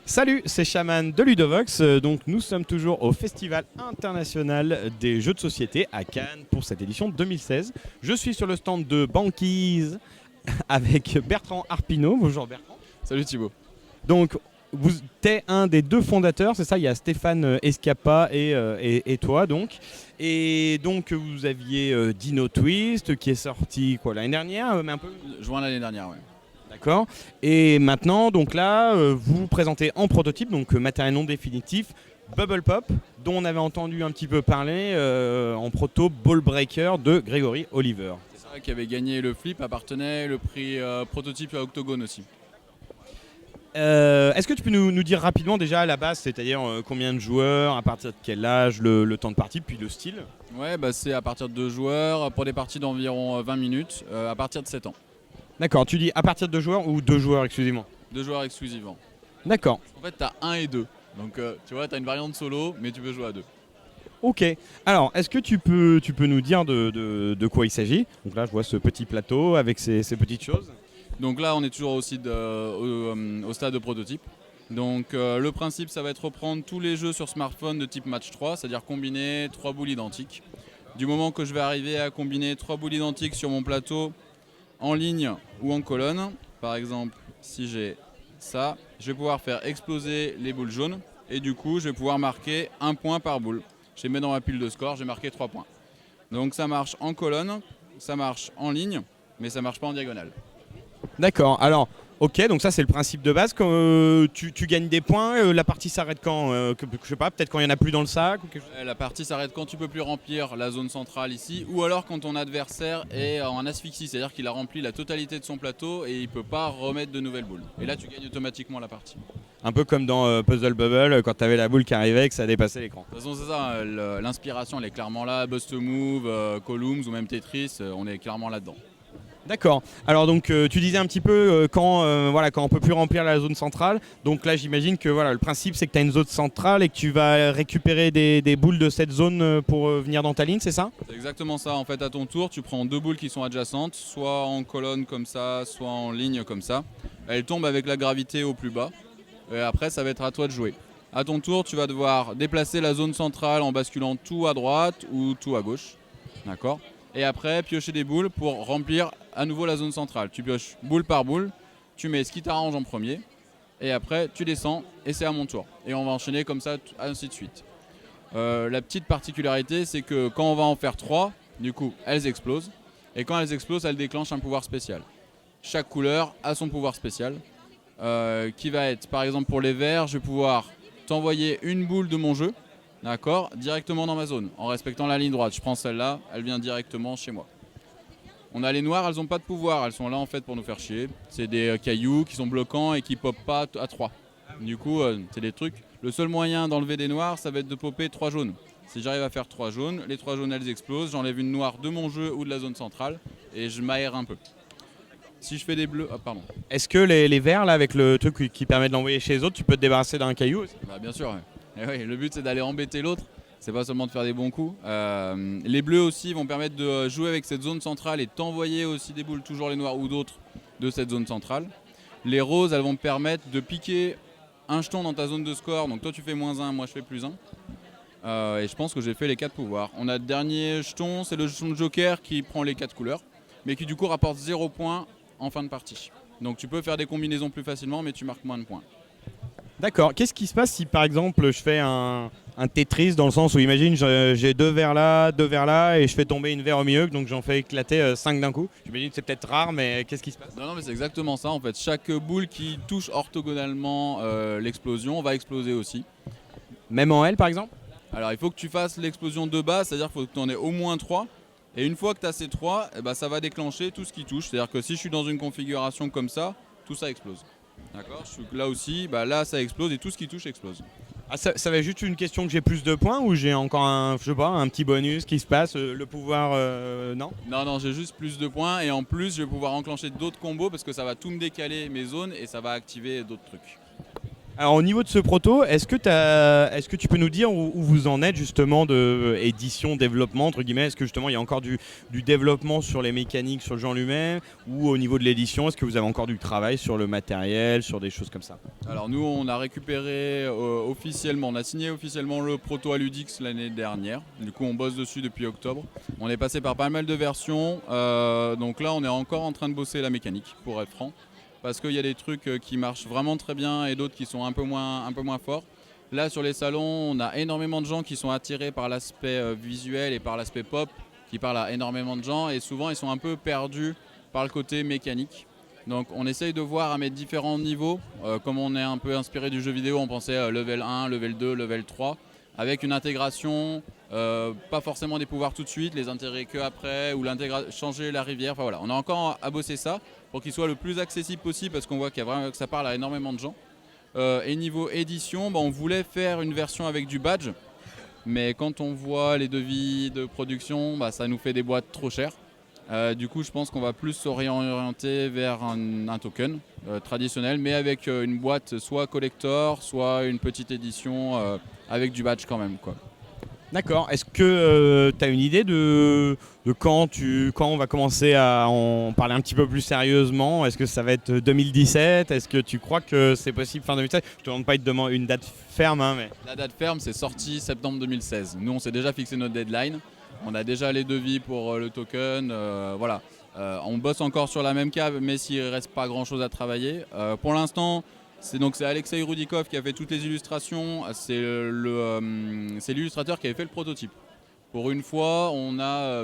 Salut, c'est Shaman de Ludovox. Donc nous sommes toujours au Festival international des jeux de société à Cannes pour cette édition 2016. Je suis sur le stand de Banquise avec Bertrand Arpino. Bonjour Bertrand. Salut Thibaut. Donc vous êtes un des deux fondateurs, c'est ça? Il y a Stéphane Escapa et toi donc. Et donc vous aviez Dino Twist qui est sorti l'année dernière, mais un peu. Juin l'année dernière, ouais. D'accord. Et maintenant, donc là, vous vous présentez en prototype, donc matériel non définitif, Bubble Pop, dont on avait entendu un petit peu parler en proto Ball Breaker de Grégory Oliver. C'est ça qui avait gagné le flip, appartenait le prix prototype à Octogone aussi. Est-ce que tu peux nous dire rapidement déjà à la base, c'est-à-dire combien de joueurs, à partir de quel âge, le temps de partie, puis le style? Ouais, c'est à partir de 2 joueurs pour des parties d'environ 20 minutes, à partir de 7 ans. D'accord, tu dis à partir de 2 joueurs ou 2 joueurs exclusivement? 2 joueurs exclusivement. D'accord. En fait, tu as 1 et 2. Donc tu vois, tu as une variante solo, mais tu peux jouer à 2. Ok. Alors, est-ce que tu peux nous dire de quoi il s'agit? Donc là, je vois ce petit plateau avec ces petites choses. Donc là, on est toujours aussi au stade de prototype. Donc le principe, ça va être reprendre tous les jeux sur smartphone de type match 3, c'est-à-dire combiner 3 boules identiques. Du moment que je vais arriver à combiner 3 boules identiques sur mon plateau, en ligne ou en colonne, par exemple, si j'ai ça, je vais pouvoir faire exploser les boules jaunes et du coup, je vais pouvoir marquer 1 point par boule. Je les mets dans ma pile de score, j'ai marqué 3 points. Donc ça marche en colonne, ça marche en ligne, mais ça marche pas en diagonale. D'accord. Alors, ok, donc ça c'est le principe de base. Quand tu gagnes des points, la partie s'arrête quand je sais pas, peut-être quand il n'y en a plus dans le sac ou quelque chose. La partie s'arrête quand tu peux plus remplir la zone centrale ici, ou alors quand ton adversaire est en asphyxie, c'est-à-dire qu'il a rempli la totalité de son plateau et il peut pas remettre de nouvelles boules. Et là, tu gagnes automatiquement la partie. Un peu comme dans Puzzle Bubble, quand tu avais la boule qui arrivait et que ça dépassait l'écran. De toute façon, c'est ça, l'inspiration elle est clairement là. Bust a Move, Columns ou même Tetris, on est clairement là-dedans. D'accord. Alors donc tu disais un petit peu quand on peut plus remplir la zone centrale. Donc là j'imagine que le principe c'est que tu as une zone centrale et que tu vas récupérer des boules de cette zone pour venir dans ta ligne, c'est ça? C'est exactement ça. En fait, à ton tour, tu prends 2 boules qui sont adjacentes, soit en colonne comme ça, soit en ligne comme ça. Elles tombent avec la gravité au plus bas. Et après, ça va être à toi de jouer. À ton tour, tu vas devoir déplacer la zone centrale en basculant tout à droite ou tout à gauche. D'accord? Et après, piocher des boules pour remplir à nouveau la zone centrale. Tu pioches boule par boule, tu mets ce qui t'arrange en premier, et après tu descends et c'est à mon tour. Et on va enchaîner comme ça, ainsi de suite. La petite particularité, c'est que quand on va en faire 3, du coup, elles explosent. Et quand elles explosent, elles déclenchent un pouvoir spécial. Chaque couleur a son pouvoir spécial, qui va être, par exemple pour les verts, je vais pouvoir t'envoyer une boule de mon jeu, d'accord, directement dans ma zone, en respectant la ligne droite. Je prends celle-là, elle vient directement chez moi. On a les noirs, elles n'ont pas de pouvoir, elles sont là en fait pour nous faire chier. C'est des cailloux qui sont bloquants et qui popent pas à 3. Du coup, c'est des trucs. Le seul moyen d'enlever des noirs, ça va être de popper 3 jaunes. Si j'arrive à faire 3 jaunes, les 3 jaunes elles explosent, j'enlève une noire de mon jeu ou de la zone centrale et je m'aère un peu. Si je fais des bleus, pardon. Est-ce que les verts là avec le truc qui permet de l'envoyer chez les autres, tu peux te débarrasser d'un caillou aussi? Bien sûr, ouais. Et oui, le but c'est d'aller embêter l'autre. C'est pas seulement de faire des bons coups. Les bleus aussi vont permettre de jouer avec cette zone centrale et t'envoyer aussi des boules, toujours les noirs ou d'autres, de cette zone centrale. Les roses, elles vont me permettre de piquer un jeton dans ta zone de score. Donc toi tu fais -1, moi je fais +1. Et je pense que j'ai fait les 4 pouvoirs. On a le dernier jeton, c'est le jeton de Joker qui prend les 4 couleurs, mais qui du coup rapporte 0 points en fin de partie. Donc tu peux faire des combinaisons plus facilement, mais tu marques moins de points. D'accord. Qu'est-ce qui se passe si par exemple je fais un Tetris dans le sens où imagine j'ai 2 verres là et je fais tomber une verre au milieu, donc j'en fais éclater 5 d'un coup. J'imagine que c'est peut-être rare, mais qu'est-ce qui se passe? Non, mais c'est exactement ça en fait. Chaque boule qui touche orthogonalement l'explosion va exploser aussi. Même en L par exemple? Alors il faut que tu fasses l'explosion de base, c'est-à-dire qu'il faut que tu en aies au moins 3. Et une fois que tu as ces 3, ça va déclencher tout ce qui touche. C'est-à-dire que si je suis dans une configuration comme ça, tout ça explose. D'accord? Là aussi, là ça explose et tout ce qui touche explose. Ah, ça va être juste une question que j'ai plus de points ou j'ai encore un petit bonus qui se passe, le pouvoir non? Non, j'ai juste plus de points et en plus je vais pouvoir enclencher d'autres combos parce que ça va tout me décaler mes zones et ça va activer d'autres trucs. Alors au niveau de ce proto, est-ce que tu peux nous dire où vous en êtes justement de édition, développement entre guillemets? Est-ce que justement il y a encore du développement sur les mécaniques, sur le jeu en lui-même, ou au niveau de l'édition, est-ce que vous avez encore du travail sur le matériel, sur des choses comme ça? Alors nous on a récupéré officiellement, on a signé officiellement le proto à Ludix l'année dernière. Du coup on bosse dessus depuis octobre. On est passé par pas mal de versions. Donc là on est encore en train de bosser la mécanique pour être franc. Parce qu'il y a des trucs qui marchent vraiment très bien et d'autres qui sont un peu moins forts. Là sur les salons, on a énormément de gens qui sont attirés par l'aspect visuel et par l'aspect pop, qui parlent à énormément de gens et souvent ils sont un peu perdus par le côté mécanique. Donc on essaye de voir à mettre différents niveaux. Comme on est un peu inspiré du jeu vidéo, on pensait level 1, level 2, level 3, avec une intégration, pas forcément des pouvoirs tout de suite, les intégrer que après, ou changer la rivière. Enfin voilà, on a encore à bosser ça pour qu'il soit le plus accessible possible parce qu'on voit que ça parle à énormément de gens. Et niveau édition, on voulait faire une version avec du badge, mais quand on voit les devis de production, ça nous fait des boîtes trop chères. Du coup, je pense qu'on va plus s'orienter vers un token traditionnel, mais avec une boîte soit collector, soit une petite édition avec du badge quand même, quoi. D'accord. Est-ce que tu as une idée de quand on va commencer à en parler un petit peu plus sérieusement? Est-ce que ça va être 2017? Est-ce que tu crois que c'est possible fin 2016? Je te demande pas de une date ferme. Mais... La date ferme, c'est sorti septembre 2016. Nous, on s'est déjà fixé notre deadline. On a déjà les devis pour le token. Voilà. On bosse encore sur la même cave, mais s'il ne reste pas grand-chose à travailler. Pour l'instant... C'est Alexei Rudikov qui a fait toutes les illustrations, c'est l'illustrateur qui avait fait le prototype. Pour une fois,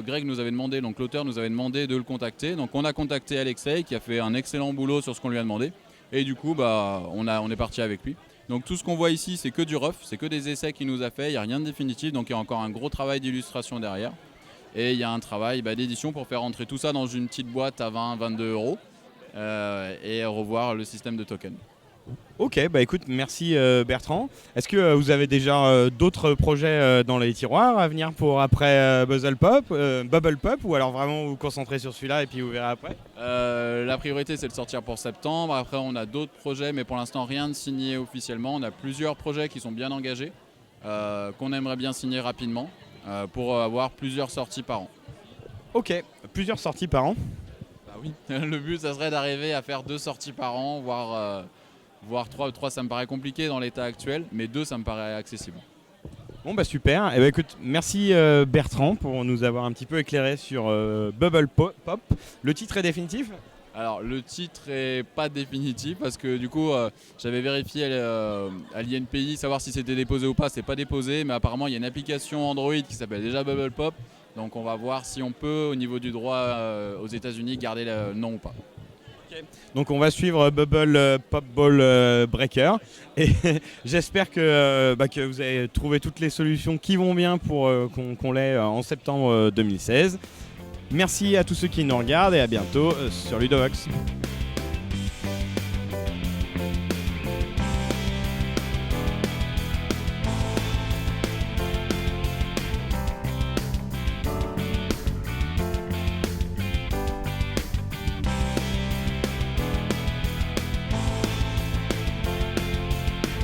Greg nous avait demandé, donc l'auteur nous avait demandé de le contacter. Donc on a contacté Alexei qui a fait un excellent boulot sur ce qu'on lui a demandé. Et du coup, on est parti avec lui. Donc tout ce qu'on voit ici, c'est que du rough, c'est que des essais qu'il nous a fait, il n'y a rien de définitif, donc il y a encore un gros travail d'illustration derrière. Et il y a un travail d'édition pour faire rentrer tout ça dans une petite boîte à 20-22 € et revoir le système de token. Ok, écoute, merci Bertrand. Est-ce que vous avez déjà d'autres projets dans les tiroirs à venir pour après Bubble Pop, ou alors vraiment vous concentrez sur celui-là et puis vous verrez après? La priorité c'est de sortir pour septembre. Après on a d'autres projets, mais pour l'instant rien de signé officiellement. On a plusieurs projets qui sont bien engagés, qu'on aimerait bien signer rapidement pour avoir plusieurs sorties par an. Ok, plusieurs sorties par an? Bah oui, le but ça serait d'arriver à faire 2 sorties par an, voire 3. 3 ça me paraît compliqué dans l'état actuel, mais 2 ça me paraît accessible. Bon super, écoute, merci Bertrand pour nous avoir un petit peu éclairé sur Bubble Pop. Le titre est définitif? Alors le titre est pas définitif parce que du coup j'avais vérifié à l'INPI savoir si c'était déposé ou pas, c'est pas déposé, mais apparemment il y a une application Android qui s'appelle déjà Bubble Pop, donc on va voir si on peut au niveau du droit aux États-Unis garder le nom ou pas. Donc on va suivre Bubble Pop Ball Breaker et j'espère que vous avez trouvé toutes les solutions qui vont bien pour qu'on l'ait en septembre 2016. Merci à tous ceux qui nous regardent et à bientôt sur Ludovox.